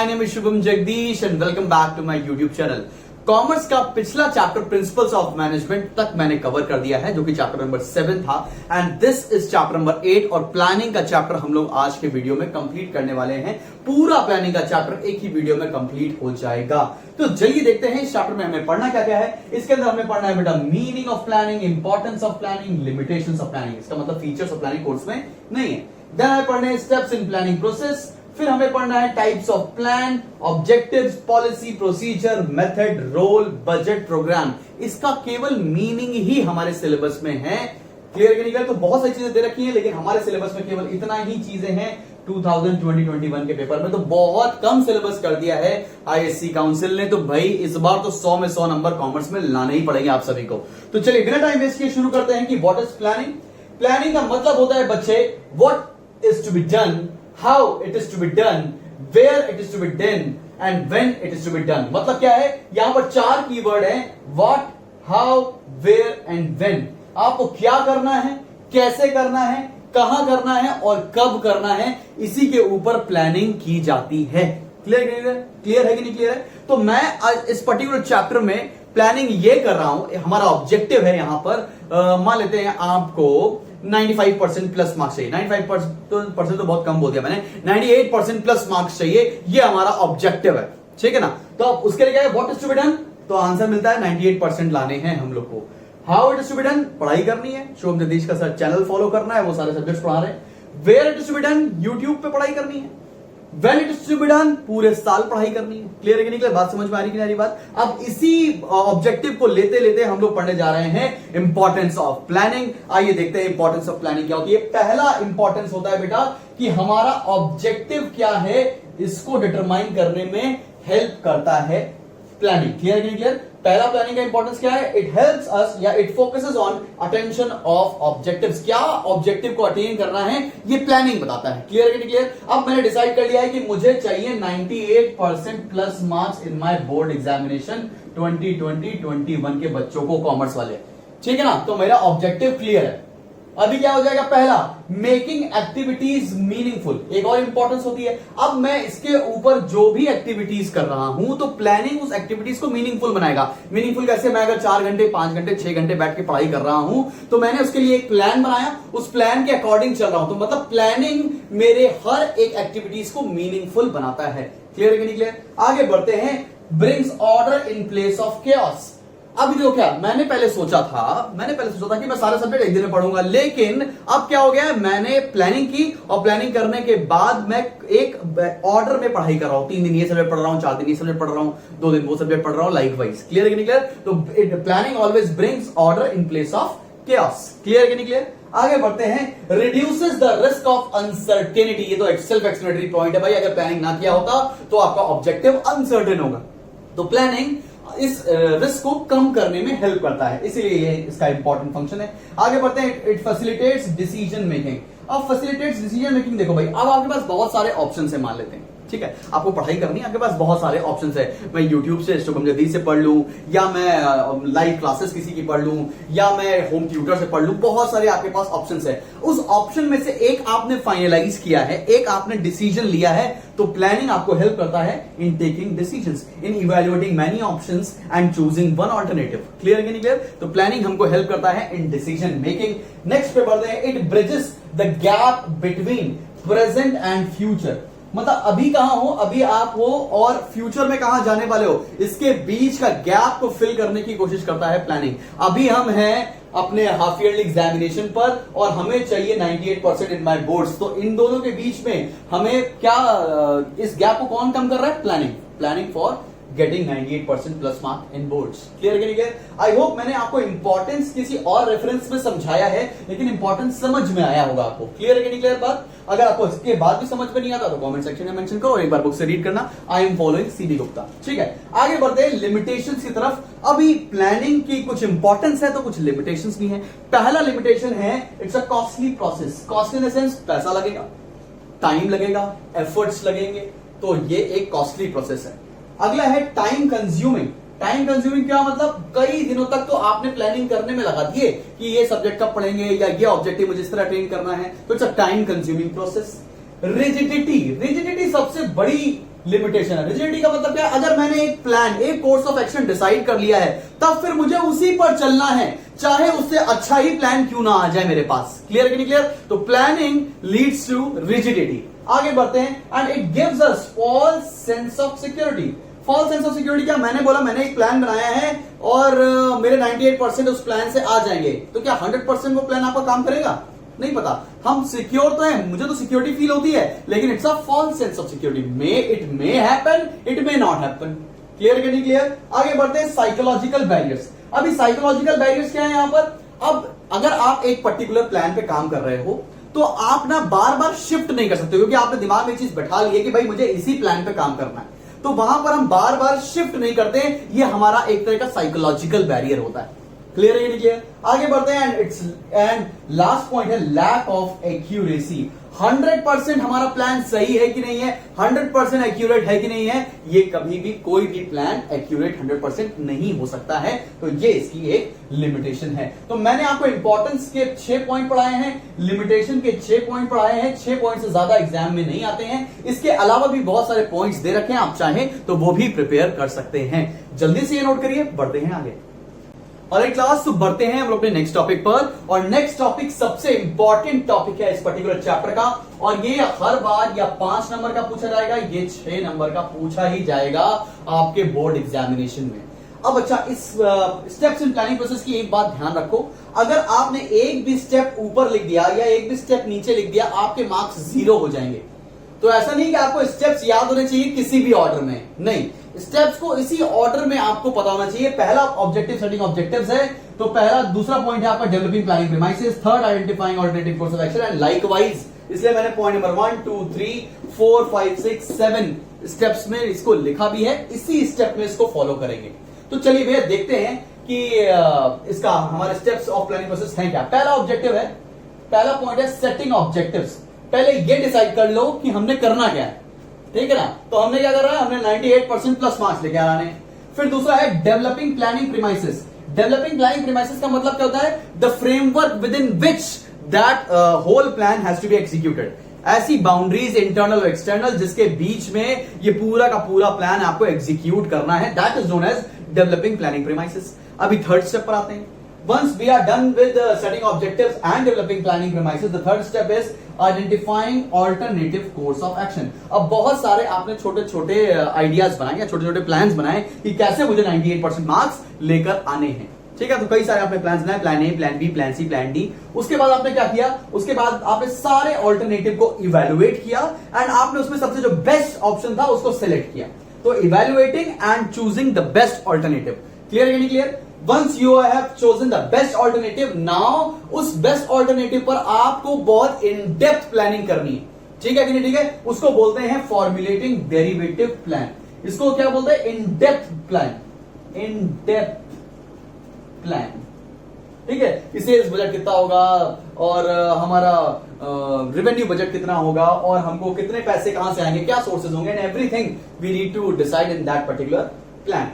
My name is Shubham Jagdish and welcome back to my YouTube channel. Commerce का पिछला chapter principles of management तक मैंने cover कर दिया है, जो कि चैप्टर नंबर 7 था and this is chapter number 8 और प्लानिंग का चैप्टर हम लोग आज के वीडियो में कंप्लीट करने वाले हैं। पूरा प्लानिंग का चैप्टर एक ही वीडियो में कंप्लीट हो जाएगा। तो चलिए देखते हैं इस चैप्टर में हमें पढ़ना क्या क्या है। इसके अंदर हमें पढ़ना है बेटा meaning of planning, importance of planning, limitations of planning. इसका मतलब फीचर्स ऑफ प्लानिंग कोर्स में नहीं है। देन हमें पढ़ना है स्टेप्स इन प्लानिंग प्रोसेस, फिर हमें पढ़ना है types of plan, objectives, policy, procedure, method, rule, budget, programme. इसका केवल मीनिंग ही हमारे सिलेबस में है। क्लियर कि नहीं क्लियर? तो बहुत सारी चीजें दे रखी हैं, लेकिन हमारे सिलेबस में केवल इतना ही चीजें हैं 2020-21 के पेपर में। तो बहुत कम सिलेबस कर दिया है आईएससी काउंसिल ने। तो भाई इस बार तो 100 में 100 नंबर कॉमर्स में लाने ही पड़ेंगे आप सभी को। तो चलिए बिना टाइम वेस्ट किए शुरू करते हैं कि व्हाट इज प्लानिंग। प्लानिंग का मतलब होता है बच्चे what is to be done, how it is to be done, where it is to be done and when it is to be done। मतलब क्या है? यहां पर 4 कीवर्ड हैं, what, how, where and when। आपको क्या करना है, कैसे करना है, कहां करना है और कब करना है, इसी के ऊपर प्लानिंग की जाती है। क्लियर क्लियर है कि नहीं क्लियर है? तो मैं आज इस पर्टिकुलर चैप्टर में प्लानिंग ये कर रहा हूं, हमारा ऑब्जेक्टिव है यहां पर मान लेते हैं आपको 95% प्लस मार्क्स चाहिए। 95% तो बहुत कम बोल दिया मैंने, 98% प्लस मार्क्स चाहिए, ये हमारा ऑब्जेक्टिव है। ठीक है ना? तो अब उसके लिए क्या है, what is to be done? तो आंसर मिलता है 98% लाने हैं हम लोग को। How it is to be done? पढ़ाई करनी है, शुभम जगदीश का सर चैनल फॉलो करना है, वो सारे सब्जेक्ट्स पढ़ा रहे हैं। Where it is to be done? YouTube पे पढ़ाई करनी है। When it is to be done? पूरे साल पढ़ाई करनी है। क्लियर है कि नहीं क्लियर? बात समझ में आ रही कि नहीं आ रही बात? अब इसी ऑब्जेक्टिव को लेते लेते हम लोग पढ़ने जा रहे हैं इंपॉर्टेंस ऑफ प्लानिंग। आइए देखते हैं इंपॉर्टेंस ऑफ प्लानिंग क्या होती है। पहला इंपॉर्टेंस होता है बेटा कि हमारा ऑब्जेक्टिव क्या है, इसको डिटरमाइन करने में हेल्प करता है प्लानिंग। क्लियर है कि नहीं क्लियर? पहला प्लानिंग का इंपॉर्टेंस क्या है? इट हेल्प्स अस या it focuses on attention of objectives. क्या ऑब्जेक्टिव को अटेन करना है ये प्लानिंग बताता है। क्लियर है कि नहीं क्लियर? अब मैंने डिसाइड कर लिया है कि मुझे चाहिए 98% plus marks in my board examination 2020-21 के बच्चों को, कॉमर्स वाले। ठीक है ना? तो मेरा ऑब्जेक्टिव क्लियर है। अभी क्या हो जाएगा? पहला, मेकिंग एक्टिविटीज मीनिंगफुल। एक और इंपॉर्टेंस होती है, अब मैं इसके ऊपर जो भी एक्टिविटीज कर रहा हूं तो प्लानिंग उस एक्टिविटीज को मीनिंगफुल बनाएगा। मीनिंगफुल कैसे? मैं अगर 4 घंटे 5 घंटे 6 घंटे बैठ के पढ़ाई कर रहा हूं तो मैंने उसके लिए एक प्लान बनाया, उस प्लान के अकॉर्डिंग चल रहा हूं, तो मतलब प्लानिंग मेरे हर एक एक्टिविटीज को मीनिंगफुल बनाता है। क्लियर है कि नहीं क्लियर? आगे बढ़ते हैं। Brings order in place of chaos. अब देखो क्या, मैंने पहले सोचा था कि मैं सारे सब्जेक्ट एक दिन में पढ़ूंगा, लेकिन अब क्या हो गया है, मैंने प्लानिंग की और प्लानिंग करने के बाद मैं एक ऑर्डर में पढ़ाई कर रहा हूं। 3 दिन ये सब्जेक्ट पढ़ रहा हूं, 4 दिन ये सब्जेक्ट पढ़ रहा हूं, 2 दिन वो सब्जेक्ट पढ़ रहा हूं, लाइक वाइज। क्लियर है कि नहीं क्लियर? तो planning always brings order in place of chaos. Clear है कि नहीं क्लियर? आगे बढ़ते हैं। Reduces the risk of uncertainty. ये तो एक सेल्फ एक्सप्लेनेटरी पॉइंट है भाई, अगर प्लानिंग ना किया होता तो आपका ऑब्जेक्टिव अनसर्टेन होगा। तो प्लानिंग इस रिस्क को कम करने में हेल्प करता है, इसीलिए ये इसका इंपॉर्टेंट फंक्शन है। आगे बढ़ते हैं। It facilitates decision making. अब फैसिलिटेट्स डिसीजन मेकिंग, देखो भाई अब आपके पास बहुत सारे ऑप्शन है, मान लेते हैं। ठीक है, आपको पढ़ाई करनी है, आपके पास बहुत सारे ऑप्शंस है। मैं YouTube से, शुभम जगदीश से पढ़ लूं, या मैं लाइव क्लासेस किसी की पढ़ लूं, या मैं होम ट्यूटर से पढ़ लूं, बहुत सारे आपके पास ऑप्शंस है। उस ऑप्शन में से एक आपने फाइनलाइज किया है, एक आपने डिसीजन लिया है, तो प्लानिंग आपको हेल्प करता है in taking decisions, in evaluating many options and choosing one alternative. Clear है कि नहीं क्लियर? तो प्लानिंग हमको हेल्प करता है इन डिसीजन मेकिंग। नेक्स्ट पे बढ़ते हैं। It bridges the gap between present and future. मतलब अभी कहां हो, अभी आप हो, और फ्यूचर में कहां जाने वाले हो, इसके बीच का गैप को फिल करने की कोशिश करता है प्लानिंग। अभी हम हैं अपने हाफ ईयरली एग्जामिनेशन पर और हमें चाहिए 98% इन माय बोर्ड्स, तो इन दोनों के बीच में हमें क्या, इस गैप को कौन कम कर रहा है? Planning for getting 98% plus mark in boards. Clear है कि नहीं? आई होप मैंने आपको इंपॉर्टेंस किसी और रेफरेंस में समझाया है, लेकिन इंपॉर्टेंस समझ में आया होगा आपको। क्लियर है कि नहीं क्लियर बात? अगर आपको इसके बाद भी समझ में नहीं आता तो कमेंट सेक्शन में मेंशन करो, एक बार बुक से रीड करना। I am following CB Gupta. ठीक है, आगे बढ़ते हैं लिमिटेशंस की तरफ। अभी प्लानिंग की कुछ इंपॉर्टेंस है तो कुछ लिमिटेशंस भी हैं। पहला लिमिटेशन है, it's a costly process. Costly in the sense पैसा लगेगा, टाइम लगेगा, एफर्ट्स लगेंगे, तो ये एक कॉस्टली प्रोसेस है। अगला है टाइम कंज्यूमिंग। टाइम कंज्यूमिंग क्या मतलब? कई दिनों तक तो आपने प्लानिंग करने में लगा दिए कि ये सब्जेक्ट कब पढ़ेंगे या ये ऑब्जेक्टिव मुझे इस तरह अटेन करना है, तो it's a time consuming process. Rigidity सबसे बड़ी लिमिटेशन है। रिजिडिटी का मतलब क्या है? अगर मैंने एक प्लान, एक कोर्स ऑफ एक्शन डिसाइड कर लिया है, तब फिर मुझे उसी पर चलना है, चाहे उससे अच्छा ही प्लान क्यों ना आ जाए मेरे पास। क्लियर कि नहीं क्लियर? तो प्लानिंग लीड्स टू रिजिडिटी। आगे बढ़ते हैं। And it gives us false sense of security. False sense of security क्या? मैंने बोला मैंने एक प्लान बनाया है और मेरे 98% उस प्लान से आ जाएंगे, तो क्या 100% वो प्लान आपका काम करेगा? नहीं पता। हम सिक्योर तो है, मुझे तो सिक्योरिटी फील होती है, लेकिन it's a false sense of security. It may happen, it may not happen. Clear कि नहीं क्लियर? आगे बढ़ते हैं। Psychological barriers. अभी साइकोलॉजिकल बैरियर्स क्या है यहां पर? अब अगर आप एक पर्टिकुलर प्लान पे काम कर रहे हो, तो आप ना बार बार शिफ्ट नहीं कर सकते, क्योंकि आपने दिमाग में चीज बैठा ली है कि भाई मुझे इसी प्लान पे काम करना है, तो वहां पर हम बार बार शिफ्ट नहीं करते। ये हमारा एक तरह का साइकोलॉजिकल बैरियर होता है। क्लियर है? क्लियर? आगे बढ़ते हैं। एंड लास्ट पॉइंट है लैक ऑफ एक्यूरेसी। 100% हमारा प्लान सही है कि नहीं है, 100% एक्यूरेट है कि नहीं है, ये कभी भी कोई भी प्लान एक्यूरेट 100% नहीं हो सकता है। तो ये इसकी एक लिमिटेशन है। तो मैंने आपको इंपॉर्टेंस के 6 पॉइंट पढ़ाए हैं, लिमिटेशन के 6 पॉइंट पढ़ाए हैं। 6 पॉइंट से ज्यादा एग्जाम में नहीं आते हैं। इसके अलावा भी बहुत सारे पॉइंट्स दे रखे हैं, आप चाहें तो वो भी प्रिपेयर कर सकते हैं। जल्दी से ये नोट करिए, बढ़ते हैं आगे। और एक क्लास तो बढ़ते हैं हम लोग अपने नेक्स्ट टॉपिक पर। और नेक्स्ट टॉपिक सबसे इंपॉर्टेंट टॉपिक है इस पर्टिकुलर चैप्टर का, और ये हर बार या 5 नंबर का पूछा जाएगा, ये 6 नंबर का पूछा ही जाएगा आपके बोर्ड एग्जामिनेशन में। अब अच्छा, इस स्टेप्स इन प्लानिंग प्रोसेस की एक बात ध्यान रखो, अगर आपने एक भी स्टेप ऊपर लिख दिया या एक भी स्टेप नीचे लिख दिया, आपके मार्क्स 0 हो जाएंगे। तो ऐसा नहीं कि आपको स्टेप्स याद होने चाहिए किसी भी ऑर्डर में, नहीं, स्टेप्स को इसी ऑर्डर में आपको पता होना चाहिए। पहला ऑब्जेक्टिव सेटिंग ऑब्जेक्टिव्स है, तो पहला दूसरा पॉइंट है आपका developing planning premises, third identifying alternative course of action and likewise. इसलिए मैंने पॉइंट नंबर 1 2 3 4 5 6 7 स्टेप्स में इसको लिखा भी है, इसी स्टेप में इसको फॉलो करेंगे। तो चलिए भैया देखते हैं कि इसका हमारे स्टेप्स ऑफ प्लानिंग प्रोसेस है क्या। पहला ऑब्जेक्टिव है, पहला पॉइंट है सेटिंग ऑब्जेक्टिव्स। पहले ये डिसाइड कर लो कि हमने करना क्या है, ठीक है ना। तो हमने क्या कर रहा है, हमने 98% प्लस मार्क्स लेके आने। फिर दूसरा है developing planning premises. Developing planning premises का मतलब क्या होता है? The framework within which that whole plan has to be executed. ऐसी बाउंड्रीज इंटरनल और एक्सटर्नल जिसके बीच में ये पूरा का पूरा प्लान आपको एग्जीक्यूट करना है, that is known as developing planning premises. अभी थर्ड स्टेप पर आते हैं। Once we are done with setting objectives and developing planning premises, the third step is identifying alternative course of action. अब बहुत सारे आपने छोटे छोटे आइडियाज बनाए या छोटे छोटे प्लान्स बनाए कि कैसे मुझे 98% मार्क्स लेकर आने हैं, ठीक है। तो कई सारे आपने प्लान्स बनाए, plan A, plan B, plan C, plan D. उसके बाद आपने क्या किया? उसके बाद आपने सारे ऑल्टरनेटिव को इवेलुएट किया एंड आपने उसमें सबसे जो बेस्ट ऑप्शन था उसको सिलेक्ट किया। तो evaluating and choosing the best alternative. Clear है नहीं clear? Once you have chosen the best alternative, now उस बेस्ट ऑल्टरनेटिव पर आपको बहुत इन डेप्थ प्लानिंग करनी है, ठीक है कि नहीं? ठीक है, उसको बोलते हैं फॉर्मुलेटिंग डेरिवेटिव प्लान। इसको क्या बोलते हैं? In depth plan, in depth plan, ठीक है। सेल्स बजट कितना होगा और हमारा रेवेन्यू बजट कितना होगा और हमको कितने पैसे कहां से आएंगे, क्या सोर्सेज होंगे, and everything we need to decide in that particular plan.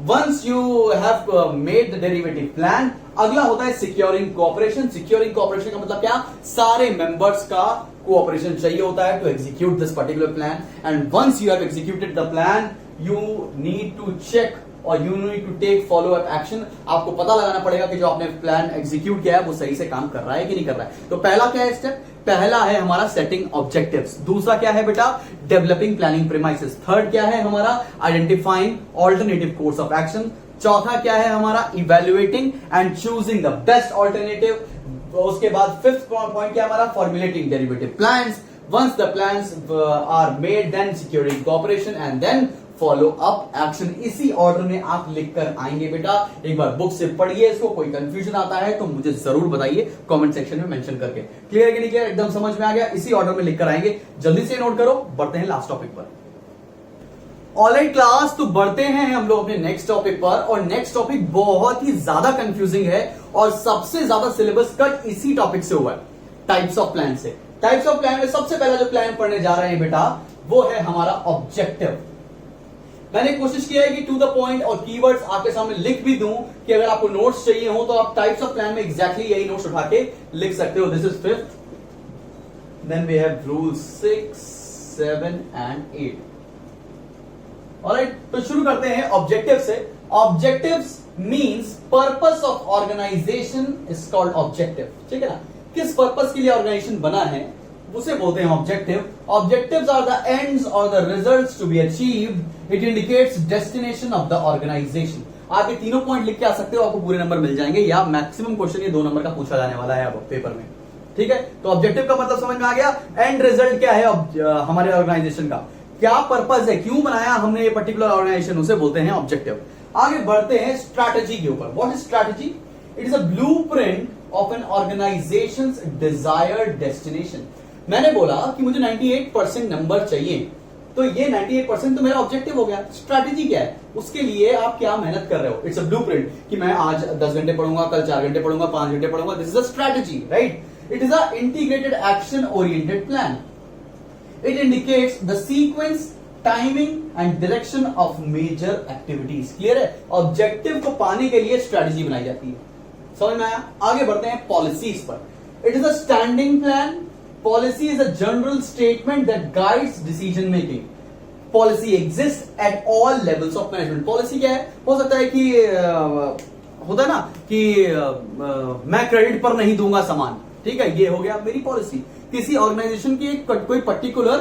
Once you have made the derivative plan, अगला होता है सिक्योरिंग कोऑपरेशन। सिक्योरिंग कोऑपरेशन का मतलब क्या? सारे मेंबर्स का कोऑपरेशन चाहिए होता है to execute this particular plan. And once you have executed the plan, you need to check और you need to take follow up action. आपको पता लगाना पड़ेगा कि जो आपने प्लान एग्जीक्यूट किया है वो सही से काम कर रहा है कि नहीं कर रहा है। तो पहला क्या है स्टेप? पहला है हमारा सेटिंग ऑब्जेक्टिव्स। दूसरा क्या है बेटा? Developing planning premises. थर्ड क्या है हमारा? Identifying alternative course of action. चौथा क्या है हमारा? Evaluating and choosing the best alternative. उसके बाद फिफ्थ पॉइंट क्या है हमारा? Formulating derivative plans. Once the plans are made, then securing cooperation and then follow up action। इसी ऑर्डर में आप लिखकर आएंगे बेटा। एक बार बुक से पढ़िए इसको, कोई कंफ्यूजन आता है तो मुझे जरूर बताइए कमेंट सेक्शन में मेंशन करके। क्लियर है कि नहीं क्लियर? एकदम समझ में आ गया? इसी ऑर्डर में लिखकर आएंगे। जल्दी से नोट करो, बढ़ते हैं लास्ट टॉपिक पर। ऑलराइट क्लास, तो बढ़ते हैं हम लोग अपने नेक्स्ट टॉपिक पर। और नेक्स्ट टॉपिक बहुत ही ज्यादा कंफ्यूजिंग है और सबसे ज्यादा सिलेबस कट इसी टॉपिक से हुआ है, टाइप्स ऑफ प्लान से। टाइप्स ऑफ प्लान में सबसे पहला जो प्लान पढ़ने जा रहे हैं बेटा वो है हमारा ऑब्जेक्टिव। मैंने कोशिश किया है कि टू द पॉइंट और कीवर्ड्स आपके सामने लिख भी दूं कि अगर आपको नोट्स चाहिए हो तो आप टाइप्स ऑफ प्लान में एग्जैक्टली यही नोट्स उठा के लिख सकते हो। This is fifth, then we have rule 6, 7 and 8। Alright, तो शुरू करते हैं ऑब्जेक्टिव से। Objectives means purpose of organisation is called objective, ठीक है ना। किस पर्पस के लिए ऑर्गेनाइजेशन बना है उसे बोलते हैं objective. Objectives are the ends और the results to be achieved. It indicates destination of the organisation. आप ये तीनों पॉइंट लिख के आ सकते हो, आपको पूरे नंबर मिल जाएंगे, या मैक्सिमम क्वेश्चन ये 2 नंबर का पूछा जाने वाला है अब पेपर में, ठीक है। तो ऑब्जेक्टिव का मतलब समझ में आ गया। एंड रिजल्ट क्या है हमारे ऑर्गेनाइजेशन का, क्या पर्पस है, क्यों बनाया हमने ये पर्टिकुलर ऑर्गेनाइजेशन, उसे बोलते हैं ऑब्जेक्टिव। आगे बढ़ते हैं स्ट्रैटेजी के ऊपर। What is strategy? It is a blueprint of an organisation's desired destination. मैंने बोला कि मुझे 98% नंबर चाहिए, तो ये 98% तो मेरा ऑब्जेक्टिव हो गया। स्ट्रैटेजी क्या है, उसके लिए आप क्या मेहनत कर रहे हो। इट्स अ ब्लूप्रिंट कि मैं आज 10 घंटे पढ़ूंगा, कल 4 घंटे पढ़ूंगा, 5 घंटे पढ़ूंगा। This is a strategy, right. It is a integrated action oriented plan. It indicates the sequence, timing and direction of major activities. Clear है? ऑब्जेक्टिव को पाने के लिए स्ट्रेटेजी बनाई जाती है, समझ में आया। आगे बढ़ते हैं पॉलिसीज पर। It is a standing plan. Policy is a general statement that guides decision making. Policy exist at all levels of management. Policy क्या है? हो सकता है कि होता है ना कि मैं क्रेडिट पर नहीं दूंगा सामान, ठीक है, ये हो गया मेरी पॉलिसी। किसी ऑर्गेनाइजेशन की कोई पर्टिकुलर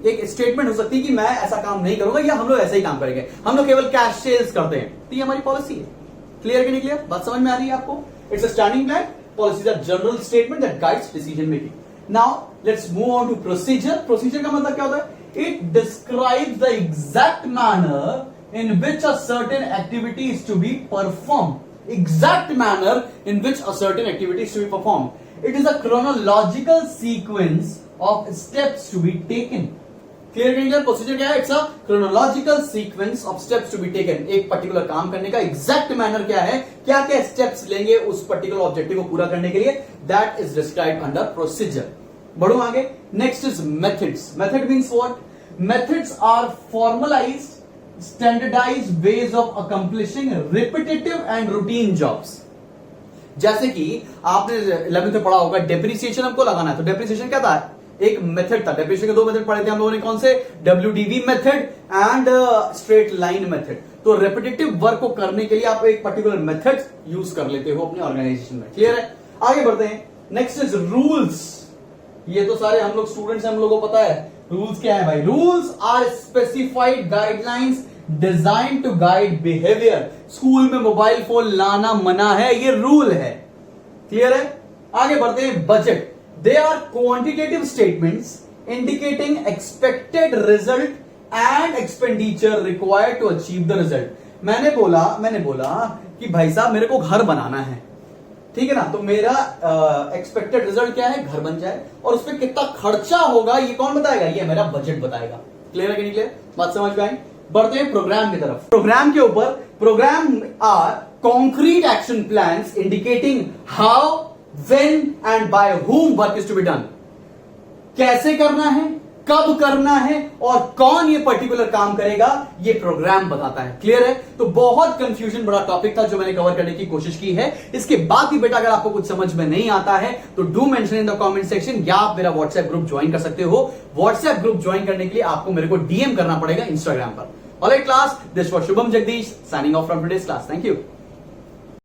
एक स्टेटमेंट हो सकती है कि मैं ऐसा काम नहीं करूंगा, या हम लोग ऐसा ही काम करेंगे, हम लोग केवल कैश सेल्स करते हैं, तो ये हमारी पॉलिसी है। क्लियर कि नहीं क्लियर? बात समझ में आ रही है आपको? It's a standing plan. Policies are general statement that guides decision making. Now let's move on to procedure. Procedure का मतलब क्या होता है? It describes the exact manner in which a certain activity is to be perform. Exact manner in which a certain activity is to be performed. It is a chronological sequence of steps to be taken. Clear clear? Procedure क्या है? It's a chronological sequence of steps to be taken. एक particular काम करने का exact manner क्या है, क्या क्या steps लेंगे उस particular objective को पूरा करने के लिए, that is described under procedure. बढ़ो आगे. Next is methods. Method means what? Methods are formalized standardized ways of accomplishing repetitive and routine jobs. जैसे कि आपने 11th में पढ़ा होगा डेप्रिसिएशन हमको लगाना है, तो डेप्रिसिएशन क्या था? एक मेथड था। डेप्रिसिएशन के 2 मेथड पढ़े थे हम लोगों ने, कौन से? WDV method and straight line method. तो रेपिटेटिव वर्क को करने के लिए आप एक पर्टिकुलर मेथड यूज कर लेते हो अपने ऑर्गेनाइजेशन में। क्लियर है? आगे बढ़ते हैं। Next is rules. ये तो सारे हम लोग स्टूडेंट्स हैं, हम लोगों को पता है रूल्स क्या है भाई। Rules are specified guidelines design to guide behaviour. School में मोबाइल फोन लाना मना है, ये रूल है। क्लियर है? आगे बढ़ते हैं। Budget. They are quantitative statements indicating expected result and expenditure required to achieve the result. मैंने बोला कि भाई साहब मेरे को घर बनाना है, ठीक है ना, तो मेरा एक्सपेक्टेड रिजल्ट क्या है? घर बन जाए, और उस पर कितना खर्चा होगा ये कौन बताएगा? ये मेरा बजट बताएगा। क्लियर है कि नहीं क्लियर? बात समझ में आई? बढ़ते हैं प्रोग्राम की तरफ। प्रोग्राम के ऊपर, programme are concrete action plans indicating how, when and by whom work is to be done. कैसे करना है, कब करना है, और कौन ये पर्टिकुलर काम करेगा, ये प्रोग्राम बताता है। क्लियर है? तो बहुत कंफ्यूजन बड़ा टॉपिक था जो मैंने कवर करने की कोशिश की है। इसके बाद भी बेटा अगर आपको कुछ समझ में नहीं आता है तो do mention in the comment section, या आप मेरा व्हाट्सएप ग्रुप ज्वाइन कर सकते हो। व्हाट्सएप ग्रुप ज्वाइन करने के लिए आपको मेरे को डीएम करना पड़ेगा इंस्टाग्राम पर। Alright class, this was Shubham Jagdish signing off from today's class. Thank you.